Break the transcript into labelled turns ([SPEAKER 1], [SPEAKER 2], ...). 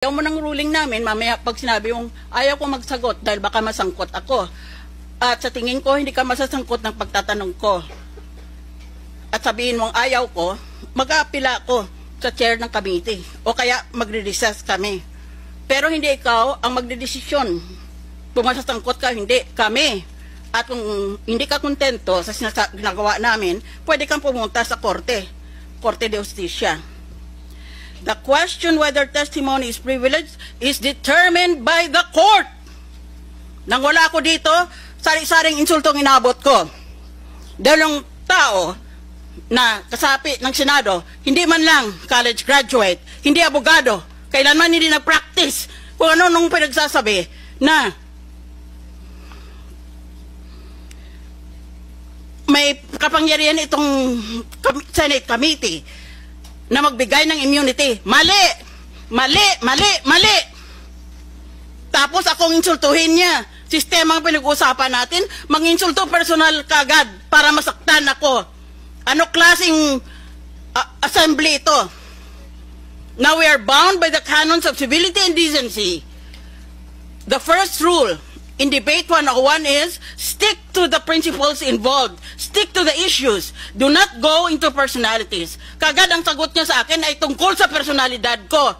[SPEAKER 1] Ayaw mo ng ruling namin, mamaya pag sinabi mong ayaw ko magsagot dahil baka masangkot ako. At sa tingin ko, hindi ka masasangkot ng pagtatanong ko. At sabihin mong ayaw ko, mag-aapila ako sa chair ng committee. O kaya magre-recess kami. Pero hindi ikaw ang magdedesisyon. Kung masasangkot ka, hindi kami. At kung hindi ka kontento sa ginagawa namin, pwede kang pumunta sa Korte de Justicia. The question whether testimony is privileged is determined by the court. Nang wala ako dito, sari-saring insultong inabot ko. Dahil yung tao na kasapi ng Senado, hindi man lang college graduate, hindi abogado, kailanman hindi na-practice kung ano nung pinagsasabi na may kapangyarihan itong Senate Committee na magbigay ng immunity. Mali! Mali! Mali! Mali! Tapos akong insultuhin niya. Sistema ang pinag-uusapan natin, mang-insulto personal kagad para masaktan ako. Ano klaseng assembly ito? Now we are bound by the canons of civility and decency. The first rule in debate 101 is stick to the principles involved. Stick to the issues. Do not go into personalities. Kagad ang sagot niya sa akin ay tungkol sa personalidad ko.